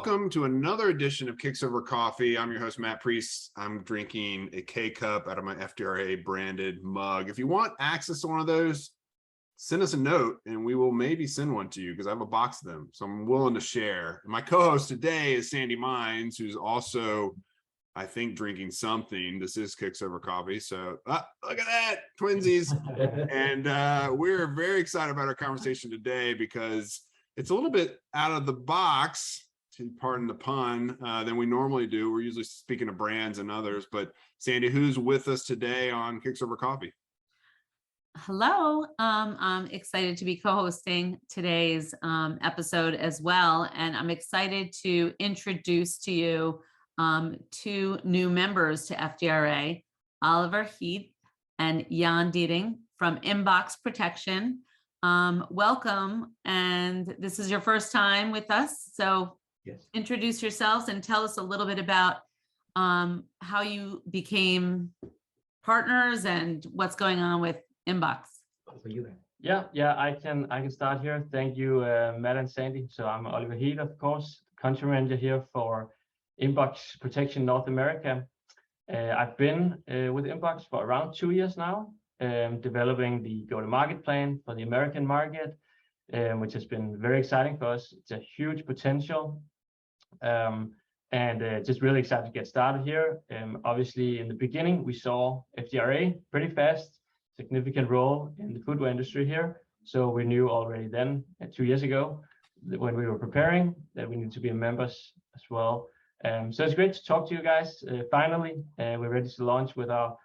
welcome to another edition of Kicks Over Coffee. I'm your host, Matt Priest. I'm drinking a K-Cup out of my FDRA branded mug. If you want access to one of those, send us a note and we will maybe send one to you because I have a box of them. So I'm willing to share. My co-host today is Sandy Mines, who's also, I think, drinking something. This is Kicks Over Coffee. So look at that, twinsies. And we're very excited about our conversation today because it's a little bit out of the box, to pardon the pun, than we normally do. We're usually speaking of brands and others, but Sandy, who's with us today on Kicks Over Coffee? Hello, I'm excited to be co-hosting today's episode as well, and I'm excited to introduce to you two new members to FDRA, Oliver Hede and Ying from IMBOX Protection. Welcome, and this is your first time with us, so yes. Introduce yourselves and tell us a little bit about how you became partners and what's going on with IMBOX. For you then. Yeah, I can start here. Thank you, Matt and Sandy. So I'm Oliver Hede, of course, country manager here for IMBOX Protection North America. I've been with IMBOX for around 2 years now. Developing the go-to-market plan for the American market, which has been very exciting for us. It's a huge potential, and just really excited to get started here. Obviously, in the beginning, we saw FDRA pretty fast, significant role in the footwear industry here. So we knew already then, 2 years ago, that when we were preparing, that we need to be members as well. So it's great to talk to you guys. Finally, we're ready to launch with our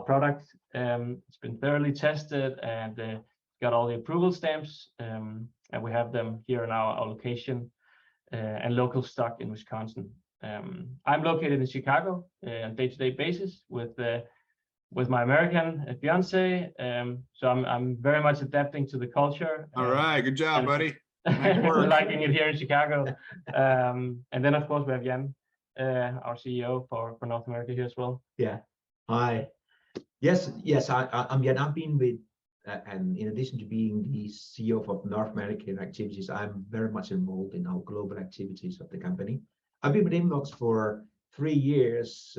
product. It's been thoroughly tested and got all the approval stamps, and we have them here in our location and local stock in Wisconsin. I'm located in Chicago on a day-to-day basis with my American fiance, so I'm very much adapting to the culture. All right, good job, buddy. Liking it here in Chicago. And then of course we have Ying, our CEO for North America here as well. Yeah. Hi. Yes, I'm Jan. I've been with, and in addition to being the CEO for North American activities, I'm very much involved in our global activities of the company. I've been with IMBOX for 3 years,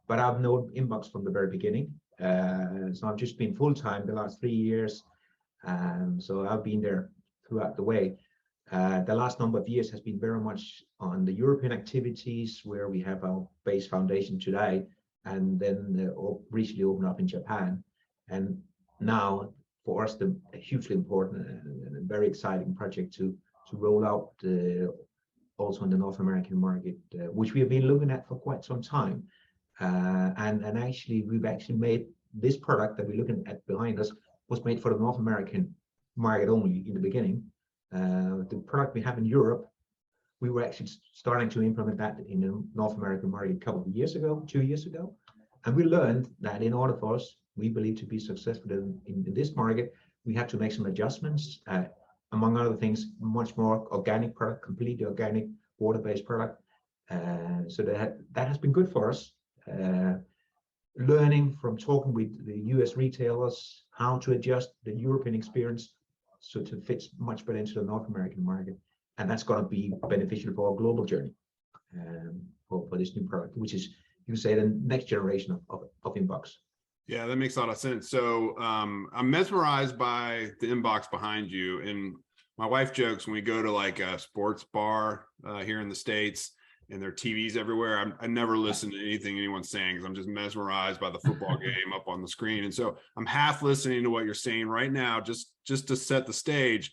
but I've known IMBOX from the very beginning. So I've just been full-time the last 3 years. So I've been there throughout the way. The last number of years has been very much on the European activities where we have our base foundation today, and then recently opened up in Japan. And now for us, the hugely important and very exciting project to roll out also in the North American market, which we have been looking at for quite some time. And actually, we've actually made this product that we're looking at behind us was made for the North American market only in the beginning. The product we have in Europe, we were actually starting to implement that in the North American market a couple of years ago, 2 years ago. And we learned that in order for us, we believe, to be successful in this market, we had to make some adjustments. Among other things, much more organic product, completely organic, water-based product. So that has been good for us. Learning from talking with the US retailers, how to adjust the European experience so to fit much better into the North American market. And that's going to be beneficial for our global journey for this new product, which is, you can say, the next generation of IMBOX. Yeah, that makes a lot of sense. So I'm mesmerized by the IMBOX behind you. And my wife jokes when we go to like a sports bar here in the States and there are TVs everywhere, I never listen to anything anyone's saying because I'm just mesmerized by the football game up on the screen. And so I'm half listening to what you're saying right now, just to set the stage.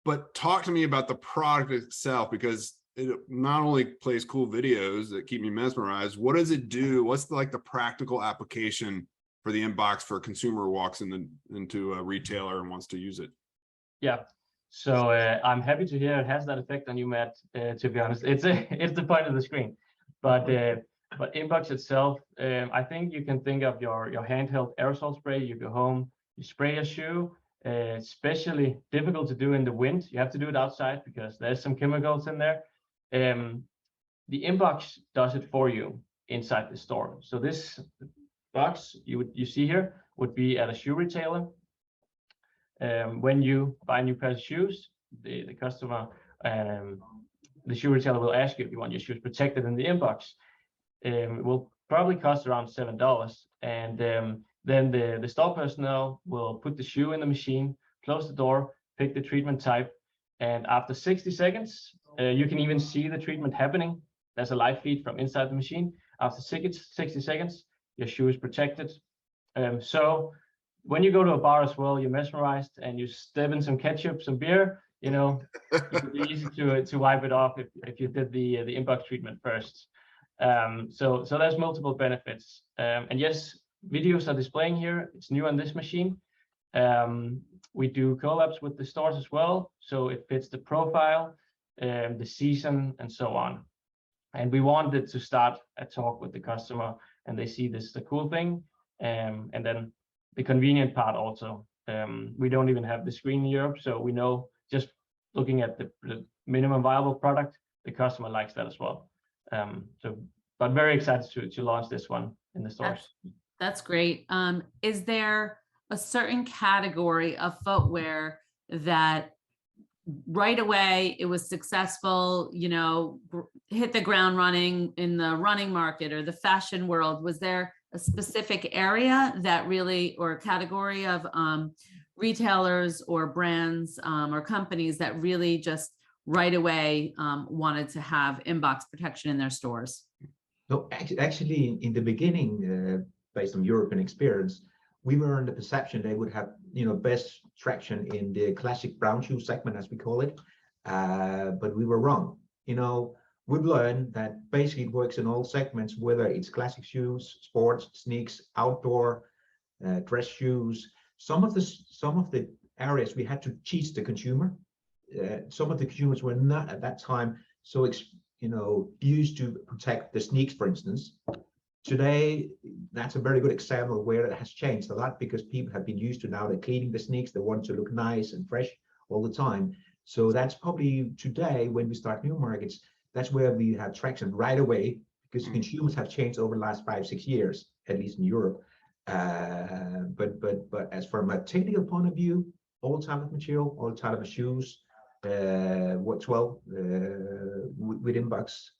But talk to me about the product itself, because it not only plays cool videos that keep me mesmerized. What does it do? What's the practical application for the IMBOX for a consumer who walks into a retailer and wants to use it? Yeah. So I'm happy to hear it has that effect on you, Matt. To be honest, it's the point of the screen, but IMBOX itself, I think you can think of your handheld aerosol spray. You go home, you spray a shoe. Especially difficult to do in the wind. You have to do it outside because there's some chemicals in there. The IMBOX does it for you inside the store. So this box you see here would be at a shoe retailer. When you buy a new pair of shoes, the customer the shoe retailer will ask you if you want your shoes protected in the inbox. It will probably cost around $7, and then the store personnel will put the shoe in the machine, close the door, pick the treatment type, and after 60 seconds, you can even see the treatment happening. There's a live feed from inside the machine. After 60 seconds, your shoe is protected. So when you go to a bar as well, you're mesmerized and you step in some ketchup, some beer, you know, it would be easy to wipe it off if you did the inbox treatment first. So there's multiple benefits. And yes, videos are displaying here. It's new on this machine. We do collabs with the stores as well, so it fits the profile, the season, and so on. And we wanted to start a talk with the customer, and they see this is a cool thing. And then the convenient part also. We don't even have the screen in Europe, so we know just looking at the minimum viable product, the customer likes that as well. But very excited to launch this one in the stores. That's great. Is there a certain category of footwear that right away it was successful, you know, hit the ground running in the running market or the fashion world? Was there a specific area that really, or a category of retailers or brands or companies that really just right away wanted to have inbox protection in their stores? No, actually, in the beginning, based on European experience, we were in the perception they would have, you know, best traction in the classic brown shoe segment, as we call it. But we were wrong. You know, we've learned that basically it works in all segments, whether it's classic shoes, sports, sneaks, outdoor, dress shoes. Some of the areas we had to teach the consumer. Some of the consumers were not at that time so used to protect the sneaks, for instance. Today, that's a very good example where it has changed a lot, because people have been used to now they're cleaning the sneaks. They want to look nice and fresh all the time. So that's probably today, when we start new markets, that's where we have traction right away, because the consumers have changed over the last 5-6 years, at least in Europe. But as from a technical point of view, all type of material, all type of shoes works well with inbox.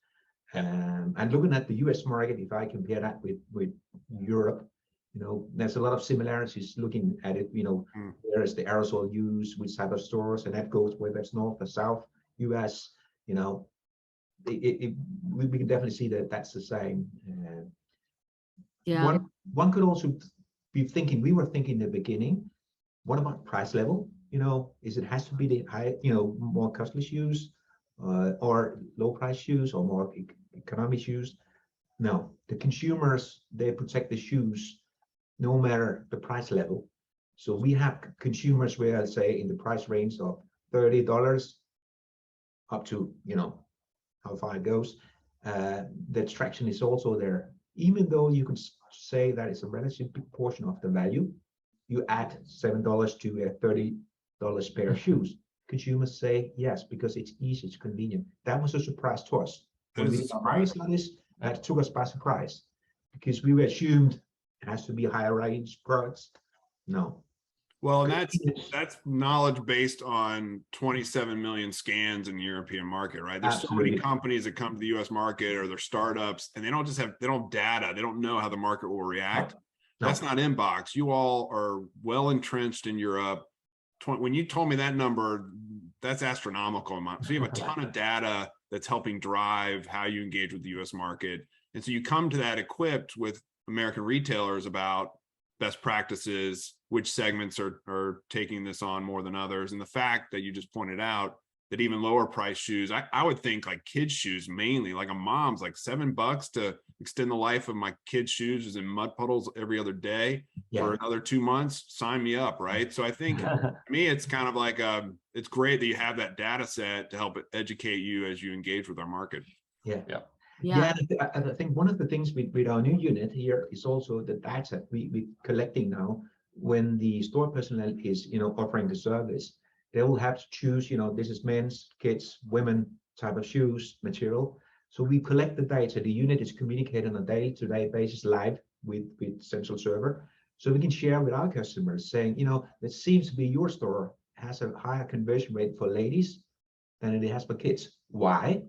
And looking at the US market, if I compare that with Europe, you know, there's a lot of similarities looking at it. You know, there's the aerosol use with type of stores, and that goes whether it's north or south US. You know, we can definitely see that that's the same. Yeah. One could also be thinking, we were thinking in the beginning, what about price level? You know, it has to be the high, you know, more costly shoes, or low price shoes, or more economy shoes? No, the consumers, they protect the shoes no matter the price level. So we have consumers where I'll say in the price range of $30 up to, you know, how far it goes. The traction is also there. Even though you can say that it's a relatively big portion of the value, you add $7 to a $30 pair of shoes. Consumers say yes, because it's easy, it's convenient. That was a surprise to us. When we did our market studies, that took us by surprise, because we were assumed it has to be higher range products. No. Well, and that's knowledge based on 27 million scans in the European market, right? There's so many companies that come to the US market, or they're startups, and they don't have data. They don't know how the market will react. No. That's not inbox. You all are well entrenched in Europe. When you told me that number, that's astronomical. So you have a ton of data that's helping drive how you engage with the US market. And so you come to that equipped with American retailers about best practices, which segments are taking this on more than others. And the fact that you just pointed out that even lower price shoes, I would think like kids shoes mainly, like a mom's like $7 to extend the life of my kids' shoes is in mud puddles every other day for another 2 months, sign me up, right? So I think to me, it's kind of like, it's great that you have that data set to help educate you as you engage with our market. Yeah, and I think one of the things with our new unit here is also the data we're collecting now. When the store personnel is, you know, offering the service, they will have to choose, you know, this is men's, kids, women type of shoes, material. So we collect the data. The unit is communicating on a day-to-day basis live with central server. So we can share with our customers saying, you know, it seems to be your store has a higher conversion rate for ladies than it has for kids. Why?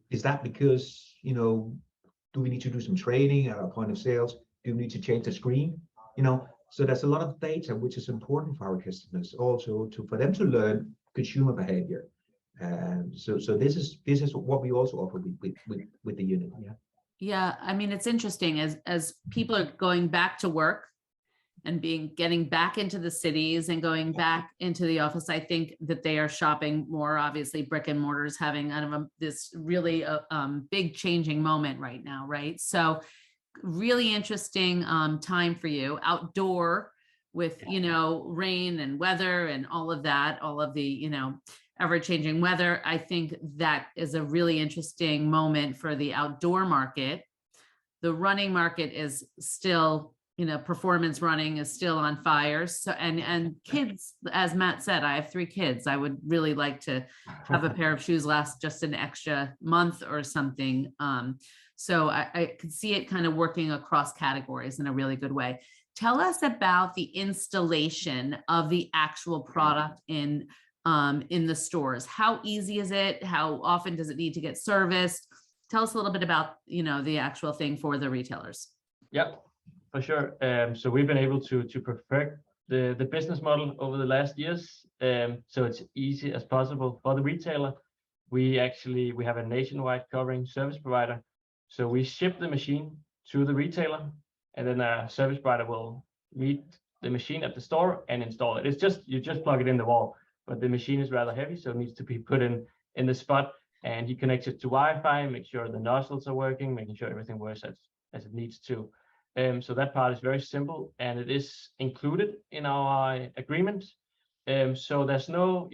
Is that because, do we need to do some training at our point of sales? Do we need to change the screen? So there's a lot of data which is important for our customers also for them to learn consumer behavior. So this is what we also offer with the unit. Yeah. Yeah, I mean, it's interesting as people are going back to work and getting back into the cities and going back into the office. I think that they are shopping more. Obviously, brick and mortars having kind of this really big changing moment right now, right? So really interesting time for you outdoor with, rain and weather and all of that, all of the, ever-changing weather. I think that is a really interesting moment for the outdoor market. The running market is still, performance running is still on fire. So, and kids, as Matt said, I have 3 kids. I would really like to have a pair of shoes last just an extra month or something. So I could see it kind of working across categories in a really good way. Tell us about the installation of the actual product in the stores. How easy is it? How often does it need to get serviced? Tell us a little bit about, the actual thing for the retailers. Yep, for sure. So we've been able to perfect the business model over the last years. So it's easy as possible for the retailer. We have a nationwide covering service provider. So we ship the machine to the retailer, and then a service provider will meet the machine at the store and install it. You just plug it in the wall, but the machine is rather heavy, so it needs to be put in the spot, and he connects it to Wi-Fi, make sure the nozzles are working, making sure everything works as it needs to. So that part is very simple, and it is included in our agreement. So there's no,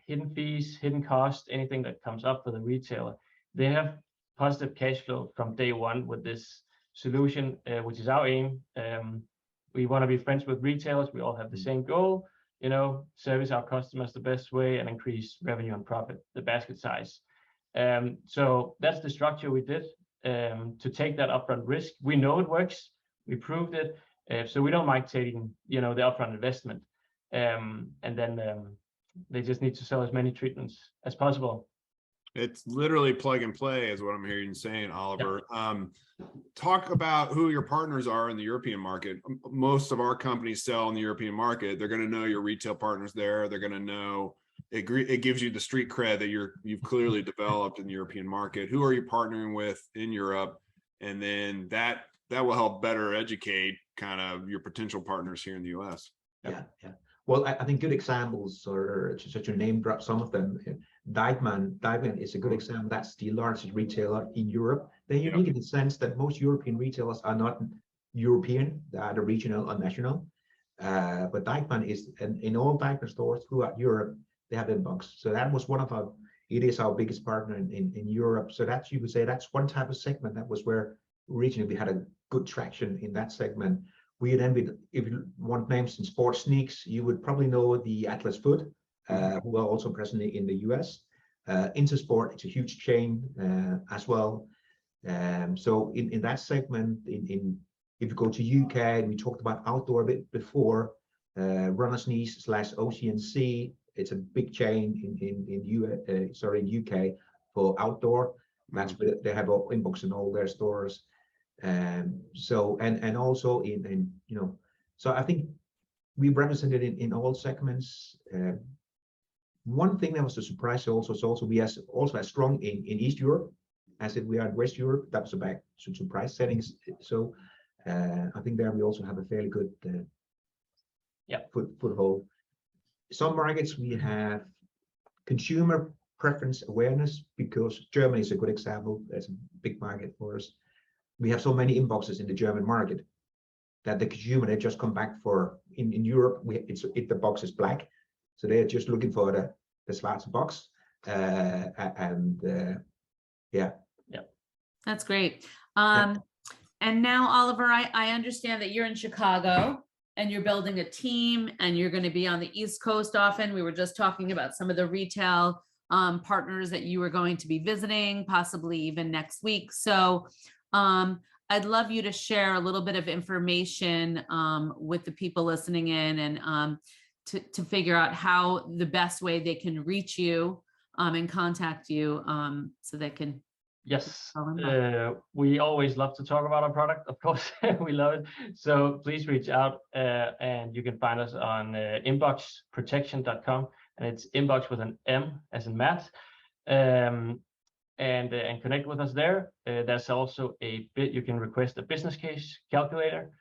hidden fees, hidden cost, anything that comes up for the retailer. They have positive cash flow from day one with this solution, which is our aim. We want to be friends with retailers. We all have the same goal, service our customers the best way and increase revenue and profit, the basket size. So that's the structure we did to take that upfront risk. We know it works. We proved it. So we don't mind taking, the upfront investment. And then they just need to sell as many treatments as possible. It's literally plug and play is what I'm hearing you saying, Oliver. Yeah. Talk about who your partners are in the European market. Most of our companies sell in the European market. They're going to know your retail partners there. They're going to know it gives you the street cred that you've clearly developed in the European market. Who are you partnering with in Europe? And then that will help better educate kind of your potential partners here in the US. Yeah. Well, I think good examples, or just to name drop some of them. Dijkman is a good example. That's the largest retailer in Europe. They're unique in the sense that most European retailers are not European; they are either regional or national. But Dijkman is in all Dijkman stores throughout Europe. They have IMBOX. So that was it is our biggest partner in Europe. So that's, you could say, that's one type of segment. That was where originally we had a good traction in that segment. We then, if you want names in sports sneaks, you would probably know the Atlas Foot, who are also present in the US. Intersport, it's a huge chain as well. So in that segment, if you go to UK, we talked about outdoor a bit before, Runners Knees / OCNC, it's a big chain in UK for outdoor. That's where they have IMBOX in all their stores. So and also in so I think we represented in all segments. One thing that was a surprise also we are also as strong in East Europe as if we are in West Europe. That was about surprise settings. So I think there we also have a fairly good foothold. Some markets we have consumer preference awareness, because Germany is a good example. That's a big market for us. We have so many IMBOXes in the German market that the consumer, they just come back for in Europe. The box is black, so they're just looking for the Schwarze box. That's great. And now, Oliver, I understand that you're in Chicago and you're building a team and you're going to be on the East Coast often. We were just talking about some of the retail partners that you were going to be visiting, possibly even next week. So I'd love you to share a little bit of information with the people listening in, and to figure out how the best way they can reach you and contact you so they can. Yes, Call IMBOX. we always love to talk about our product, of course. We love it. So please reach out, and you can find us on IMBOXprotection.com, and it's inbox with an M as in Matt, and connect with us there. There's also a bit you can request a business case calculator,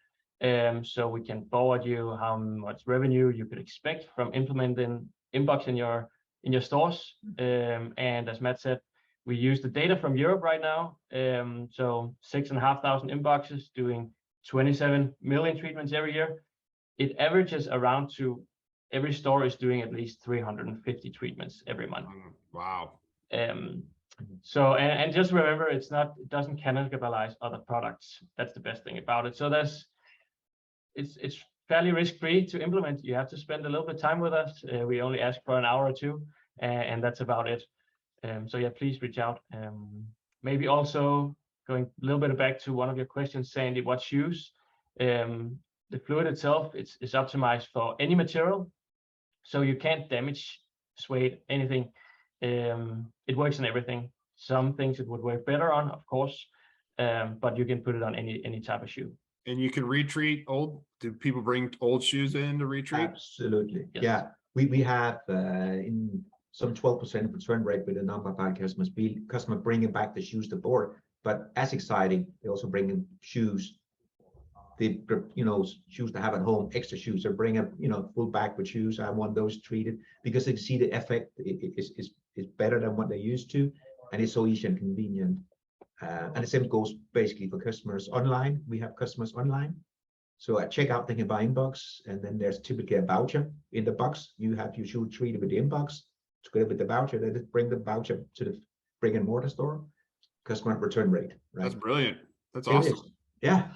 so we can forward you how much revenue you could expect from implementing IMBOX in your stores. And as Matt said, we use the data from Europe right now. So 6,500 inboxes doing 27 million treatments every year. It averages around to every store is doing at least 350 treatments every month. Wow. So and just remember, it doesn't cannibalize other products. That's the best thing about it. So it's fairly risk-free to implement. You have to spend a little bit of time with us. We only ask for an hour or two, and that's about it. So yeah, please reach out. Maybe also going a little bit back to one of your questions, Sandy, what shoes? The fluid itself is optimized for any material, so you can't damage, suede, anything. It works on everything. Some things it would work better on, of course, but you can put it on any type of shoe. And you can retreat old. Do people bring old shoes in to retreat? Absolutely. Yes. Yeah, we have in some 12% return rate with a number of our customers. Customer bringing back the shoes to board, but as exciting, they also bring in shoes. They, shoes to have at home, extra shoes. They bring a full bag with shoes. I want those treated because they see the effect is better than what they used to, and it's so easy and convenient. And the same goes basically for customers online. We have customers online. So at checkout, they can buy IMBOX, and then there's typically a voucher in the box. You have your shoe treated with the IMBOX. Together with the voucher, they just bring the voucher to the brick and mortar store. Customer return rate, right? That's brilliant. That's It awesome. is. Yeah.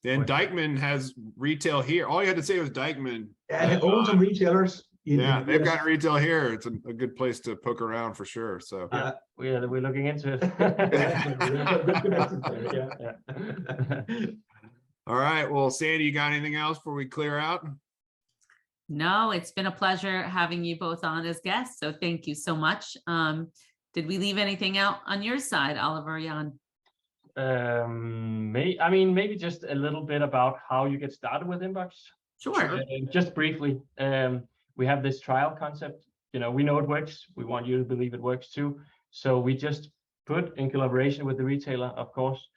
And Dykeman has retail here. All you had to say was Dykeman. Yeah, they own some retailers. Yeah, they've got retail here. It's a good place to poke around for sure. So We're looking into it. Yeah. all right. Well, Sandy, you got anything else before we clear out? No, it's been a pleasure having you both on as guests. So thank you so much. Did we leave anything out on your side, Oliver, Jan? Maybe just a little bit about how you get started with IMBOX. Sure. Just briefly, we have this trial concept. We know it works. We want you to believe it works too. So we just put, in collaboration with the retailer, of course,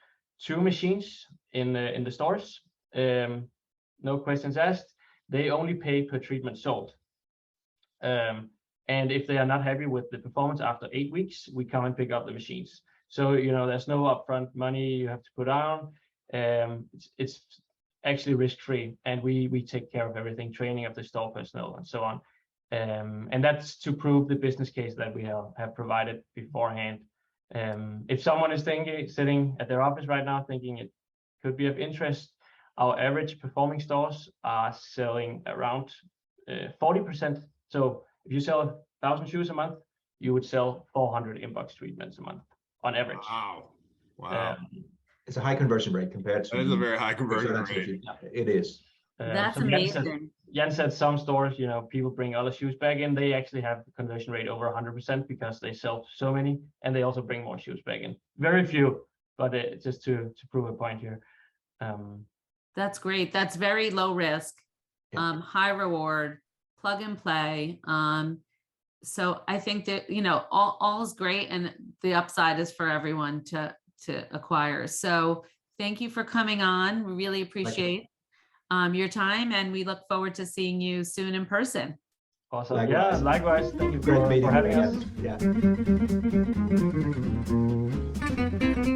2 machines in the stores. No questions asked. They only pay per treatment sold. And if they are not happy with the performance after 8 weeks, we come and pick up the machines. So, there's no upfront money you have to put on. It's actually risk-free, and we take care of everything, training of the store personnel and so on. And that's to prove the business case that we have provided beforehand. If someone is sitting at their office right now thinking it could be of interest, our average performing stores are selling around 40%. So if you sell 1,000 shoes a month, you would sell 400 IMBOX treatments a month on average. Wow. It's a high conversion rate compared to. That is a very high conversion rate. It is. That's so amazing. Jan said some stores, people bring other shoes back in. They actually have the conversion rate over 100% because they sell so many, and they also bring more shoes back in. Very few, but just to prove a point here. That's great. That's very low risk, high reward, plug and play. So I think that, all is great, and the upside is for everyone to acquire. So thank you for coming on. We really appreciate your time, and we look forward to seeing you soon in person. Awesome. Likewise. Yeah, likewise. Thank you Great meeting for having you us. guys. Yeah.